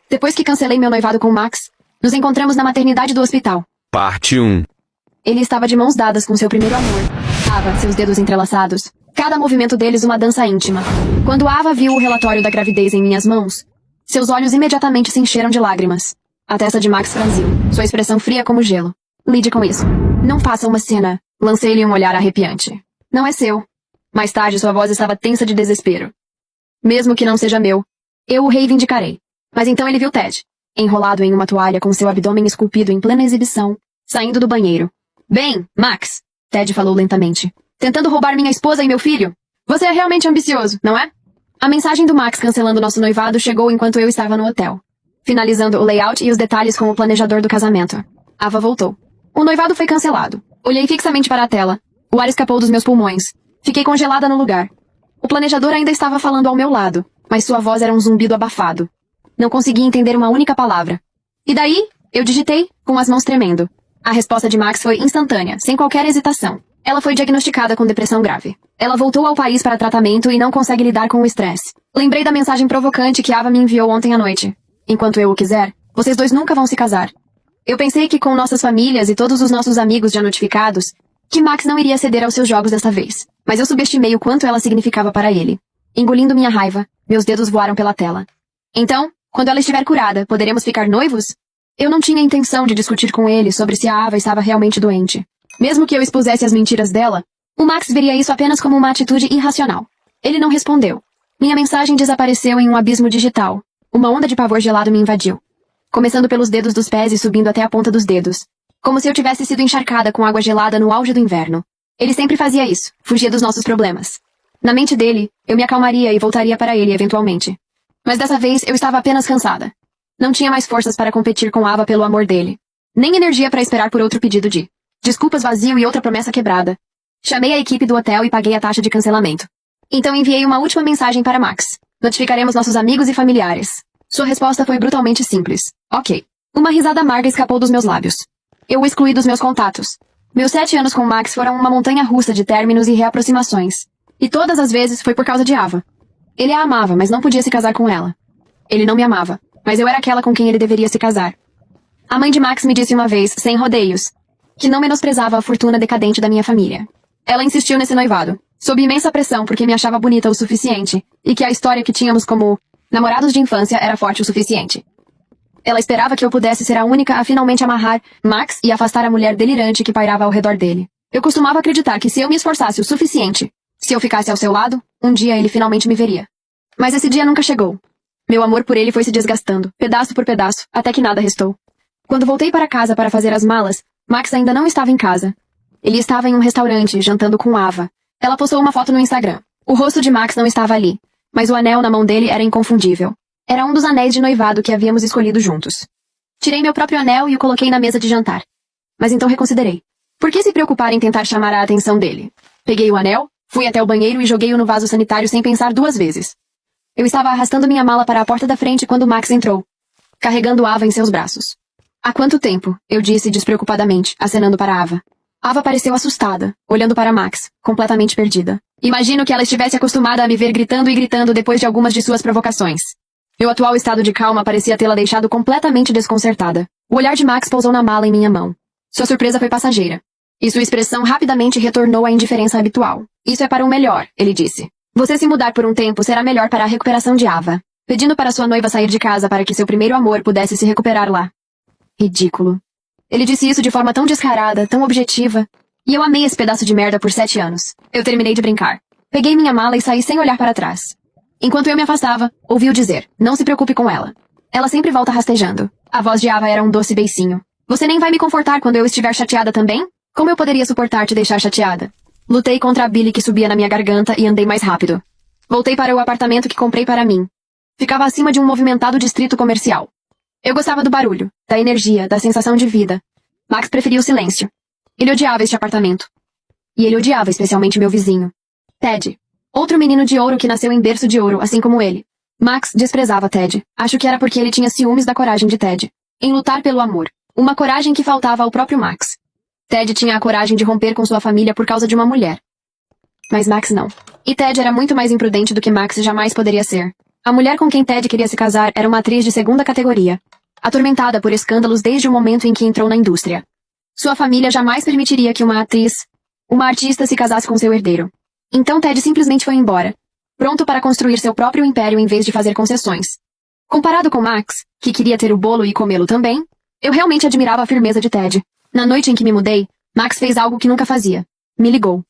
Depois que cancelei meu noivado com Max, nos encontramos na maternidade do hospital. Parte 1. Ele estava de mãos dadas com seu primeiro amor. Ava, seus dedos entrelaçados. Cada movimento deles uma dança íntima. Quando Ava viu o relatório da gravidez em minhas mãos, seus olhos imediatamente se encheram de lágrimas. A testa de Max franziu, sua expressão fria como gelo. Lide com isso. Não faça uma cena. Lancei-lhe um olhar arrepiante. Não é seu. Mais tarde, sua voz estava tensa de desespero. Mesmo que não seja meu, eu o reivindicarei. Mas então ele viu Ted, enrolado em uma toalha com seu abdômen esculpido em plena exibição, saindo do banheiro. Bem, Max, Ted falou lentamente. Tentando roubar minha esposa e meu filho? Você é realmente ambicioso, não é? A mensagem do Max cancelando nosso noivado chegou enquanto eu estava no hotel, finalizando o layout e os detalhes com o planejador do casamento. Ava voltou. O noivado foi cancelado. Olhei fixamente para a tela. O ar escapou dos meus pulmões. Fiquei congelada no lugar. O planejador ainda estava falando ao meu lado, mas sua voz era um zumbido abafado. Não conseguia entender uma única palavra. E daí? Eu digitei, com as mãos tremendo. A resposta de Max foi instantânea, sem qualquer hesitação. Ela foi diagnosticada com depressão grave. Ela voltou ao país para tratamento e não consegue lidar com o estresse. Lembrei da mensagem provocante que Ava me enviou ontem à noite. Enquanto eu o quiser, vocês dois nunca vão se casar. Eu pensei que com nossas famílias e todos os nossos amigos já notificados, que Max não iria ceder aos seus jogos dessa vez. Mas eu subestimei o quanto ela significava para ele. Engolindo minha raiva, meus dedos voaram pela tela. Então, quando ela estiver curada, poderemos ficar noivos? Eu não tinha intenção de discutir com ele sobre se a Ava estava realmente doente. Mesmo que eu expusesse as mentiras dela, o Max veria isso apenas como uma atitude irracional. Ele não respondeu. Minha mensagem desapareceu em um abismo digital. Uma onda de pavor gelado me invadiu. Começando pelos dedos dos pés e subindo até a ponta dos dedos. Como se eu tivesse sido encharcada com água gelada no auge do inverno. Ele sempre fazia isso, fugia dos nossos problemas. Na mente dele, eu me acalmaria e voltaria para ele eventualmente. Mas dessa vez eu estava apenas cansada. Não tinha mais forças para competir com Ava pelo amor dele. Nem energia para esperar por outro pedido de desculpas vazio e outra promessa quebrada. Chamei a equipe do hotel e paguei a taxa de cancelamento. Então enviei uma última mensagem para Max. Notificaremos nossos amigos e familiares. Sua resposta foi brutalmente simples. Ok. Uma risada amarga escapou dos meus lábios. Eu o excluí dos meus contatos. Meus 7 anos com Max foram uma montanha-russa de términos e reaproximações. E todas as vezes foi por causa de Ava. Ele a amava, mas não podia se casar com ela. Ele não me amava, mas eu era aquela com quem ele deveria se casar. A mãe de Max me disse uma vez, sem rodeios, que não menosprezava a fortuna decadente da minha família. Ela insistiu nesse noivado, sob imensa pressão porque me achava bonita o suficiente, e que a história que tínhamos como namorados de infância era forte o suficiente. Ela esperava que eu pudesse ser a única a finalmente amarrar Max e afastar a mulher delirante que pairava ao redor dele. Eu costumava acreditar que se eu me esforçasse o suficiente, se eu ficasse ao seu lado, um dia ele finalmente me veria. Mas esse dia nunca chegou. Meu amor por ele foi se desgastando, pedaço por pedaço, até que nada restou. Quando voltei para casa para fazer as malas, Max ainda não estava em casa. Ele estava em um restaurante, jantando com Ava. Ela postou uma foto no Instagram. O rosto de Max não estava ali, mas o anel na mão dele era inconfundível. Era um dos anéis de noivado que havíamos escolhido juntos. Tirei meu próprio anel e o coloquei na mesa de jantar. Mas então reconsiderei. Por que se preocupar em tentar chamar a atenção dele? Peguei o anel, fui até o banheiro e joguei-o no vaso sanitário sem pensar 2 vezes. Eu estava arrastando minha mala para a porta da frente quando Max entrou, carregando Ava em seus braços. Há quanto tempo? Eu disse despreocupadamente, acenando para Ava. Ava pareceu assustada, olhando para Max, completamente perdida. Imagino que ela estivesse acostumada a me ver gritando e gritando depois de algumas de suas provocações. Meu atual estado de calma parecia tê-la deixado completamente desconcertada. O olhar de Max pousou na mala em minha mão. Sua surpresa foi passageira. E sua expressão rapidamente retornou à indiferença habitual. Isso é para o melhor, ele disse. Você se mudar por um tempo será melhor para a recuperação de Ava. Pedindo para sua noiva sair de casa para que seu primeiro amor pudesse se recuperar lá. Ridículo. Ele disse isso de forma tão descarada, tão objetiva. E eu amei esse pedaço de merda por 7 anos. Eu terminei de brincar. Peguei minha mala e saí sem olhar para trás. Enquanto eu me afastava, ouvi-o dizer, não se preocupe com ela. Ela sempre volta rastejando. A voz de Ava era um doce beicinho. Você nem vai me confortar quando eu estiver chateada também? Como eu poderia suportar te deixar chateada? Lutei contra a bile que subia na minha garganta e andei mais rápido. Voltei para o apartamento que comprei para mim. Ficava acima de um movimentado distrito comercial. Eu gostava do barulho, da energia, da sensação de vida. Max preferia o silêncio. Ele odiava este apartamento. E ele odiava especialmente meu vizinho, Ted. Outro menino de ouro que nasceu em berço de ouro, assim como ele. Max desprezava Ted. Acho que era porque ele tinha ciúmes da coragem de Ted em lutar pelo amor. Uma coragem que faltava ao próprio Max. Ted tinha a coragem de romper com sua família por causa de uma mulher. Mas Max não. E Ted era muito mais imprudente do que Max jamais poderia ser. A mulher com quem Ted queria se casar era uma atriz de segunda categoria, atormentada por escândalos desde o momento em que entrou na indústria. Sua família jamais permitiria que uma artista se casasse com seu herdeiro. Então Ted simplesmente foi embora, pronto para construir seu próprio império em vez de fazer concessões. Comparado com Max, que queria ter o bolo e comê-lo também, eu realmente admirava a firmeza de Ted. Na noite em que me mudei, Max fez algo que nunca fazia. Me ligou.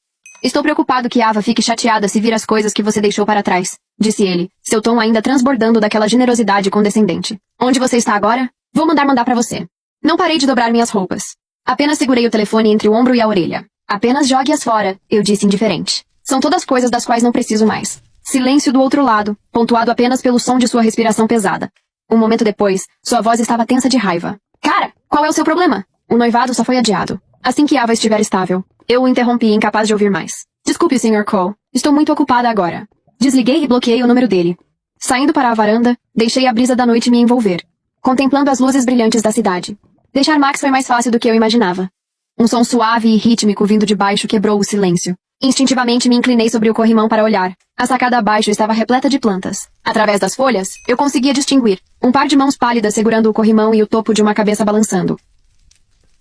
Estou preocupado que Ava fique chateada se vir as coisas que você deixou para trás, disse ele, seu tom ainda transbordando daquela generosidade condescendente. Onde você está agora? Vou mandar para você. Não parei de dobrar minhas roupas. Apenas segurei o telefone entre o ombro e a orelha. Apenas jogue-as fora, eu disse indiferente. São todas coisas das quais não preciso mais. Silêncio do outro lado, pontuado apenas pelo som de sua respiração pesada. Um momento depois, sua voz estava tensa de raiva. Cara, qual é o seu problema? O noivado só foi adiado. Assim que Ava estiver estável. Eu o interrompi, incapaz de ouvir mais. Desculpe, Sr. Cole. Estou muito ocupada agora. Desliguei e bloqueei o número dele. Saindo para a varanda, deixei a brisa da noite me envolver, contemplando as luzes brilhantes da cidade. Deixar Max foi mais fácil do que eu imaginava. Um som suave e rítmico vindo de baixo quebrou o silêncio. Instintivamente me inclinei sobre o corrimão para olhar. A sacada abaixo estava repleta de plantas. Através das folhas, eu conseguia distinguir um par de mãos pálidas segurando o corrimão e o topo de uma cabeça balançando.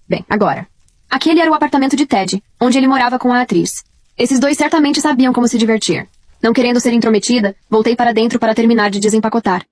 Bem, agora. Aquele era o apartamento de Ted, onde ele morava com a atriz. Esses dois certamente sabiam como se divertir. Não querendo ser intrometida, voltei para dentro para terminar de desempacotar.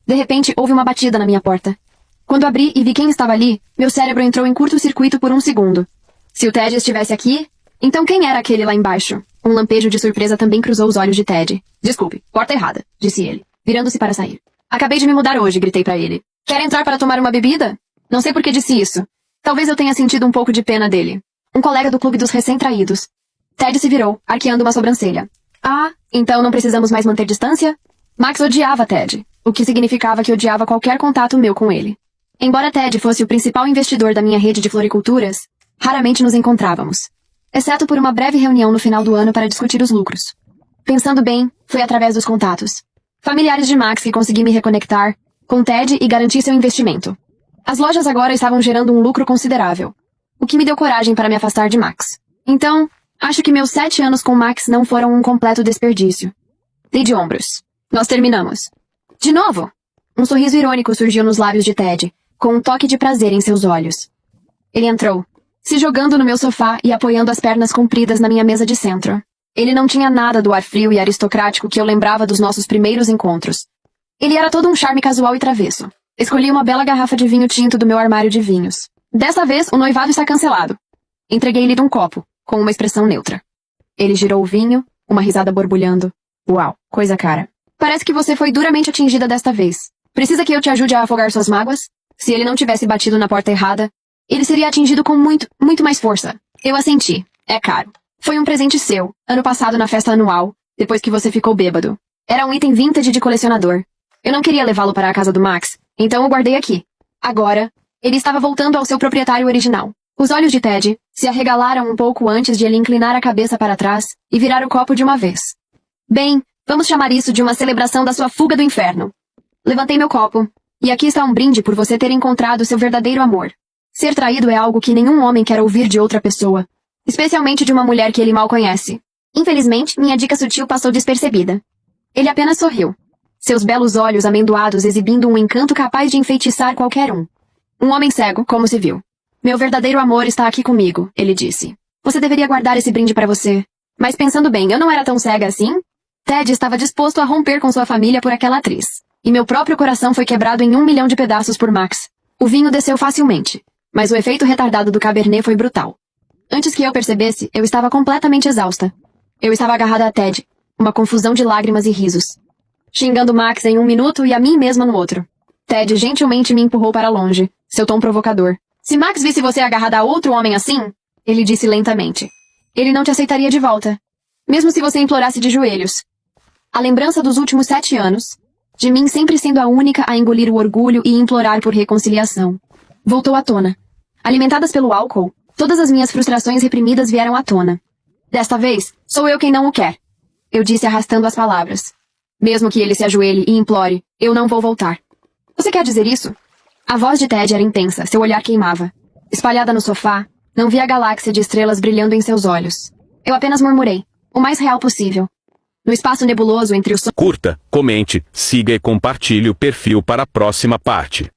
De repente, houve uma batida na minha porta. Quando abri e vi quem estava ali, meu cérebro entrou em curto-circuito por um segundo. Se o Ted estivesse aqui, então quem era aquele lá embaixo? Um lampejo de surpresa também cruzou os olhos de Ted. Desculpe, porta errada, disse ele, virando-se para sair. Acabei de me mudar hoje, gritei para ele. Quer entrar para tomar uma bebida? Não sei por que disse isso. Talvez eu tenha sentido um pouco de pena dele. Um colega do clube dos recém-traídos. Ted se virou, arqueando uma sobrancelha. Ah, então não precisamos mais manter distância? Max odiava Ted, o que significava que odiava qualquer contato meu com ele. Embora Ted fosse o principal investidor da minha rede de floriculturas, raramente nos encontrávamos. Exceto por uma breve reunião no final do ano para discutir os lucros. Pensando bem, foi através dos contatos. Familiares de Max que consegui me reconectar com Ted e garantir seu investimento. As lojas agora estavam gerando um lucro considerável, o que me deu coragem para me afastar de Max. Então, acho que meus 7 anos com Max não foram um completo desperdício. Dei de ombros. Nós terminamos. De novo? Um sorriso irônico surgiu nos lábios de Ted, com um toque de prazer em seus olhos. Ele entrou, se jogando no meu sofá e apoiando as pernas compridas na minha mesa de centro. Ele não tinha nada do ar frio e aristocrático que eu lembrava dos nossos primeiros encontros. Ele era todo um charme casual e travesso. Escolhi uma bela garrafa de vinho tinto do meu armário de vinhos. Desta vez, o noivado está cancelado. Entreguei-lhe um copo, com uma expressão neutra. Ele girou o vinho, uma risada borbulhando. Uau, coisa cara. Parece que você foi duramente atingida desta vez. Precisa que eu te ajude a afogar suas mágoas? Se ele não tivesse batido na porta errada, ele seria atingido com muito mais força. Eu assenti. É caro. Foi um presente seu, ano passado na festa anual, depois que você ficou bêbado. Era um item vintage de colecionador. Eu não queria levá-lo para a casa do Max, então o guardei aqui. Agora, ele estava voltando ao seu proprietário original. Os olhos de Ted se arregalaram um pouco antes de ele inclinar a cabeça para trás e virar o copo de uma vez. Bem, vamos chamar isso de uma celebração da sua fuga do inferno. Levantei meu copo, e aqui está um brinde por você ter encontrado seu verdadeiro amor. Ser traído é algo que nenhum homem quer ouvir de outra pessoa, especialmente de uma mulher que ele mal conhece. Infelizmente, minha dica sutil passou despercebida. Ele apenas sorriu. Seus belos olhos amendoados exibindo um encanto capaz de enfeitiçar qualquer um. Um homem cego, como se viu. Meu verdadeiro amor está aqui comigo, ele disse. Você deveria guardar esse brinde para você. Mas pensando bem, eu não era tão cega assim? Ted estava disposto a romper com sua família por aquela atriz. E meu próprio coração foi quebrado em 1 milhão de pedaços por Max. O vinho desceu facilmente, mas o efeito retardado do Cabernet foi brutal. Antes que eu percebesse, eu estava completamente exausta. Eu estava agarrada a Ted, uma confusão de lágrimas e risos. Xingando Max em 1 minuto e a mim mesma no outro. Ted gentilmente me empurrou para longe, seu tom provocador. Se Max visse você agarrada a outro homem assim, ele disse lentamente, ele não te aceitaria de volta, mesmo se você implorasse de joelhos. A lembrança dos últimos 7 anos, de mim sempre sendo a única a engolir o orgulho e implorar por reconciliação, voltou à tona. Alimentadas pelo álcool, todas as minhas frustrações reprimidas vieram à tona. Desta vez, sou eu quem não o quer. Eu disse arrastando as palavras. Mesmo que ele se ajoelhe e implore, eu não vou voltar. Você quer dizer isso? A voz de Ted era intensa, seu olhar queimava. Espalhada no sofá, não via a galáxia de estrelas brilhando em seus olhos. Eu apenas murmurei, o mais real possível. No espaço nebuloso entre os Curta, comente, siga e compartilhe o perfil para a próxima parte.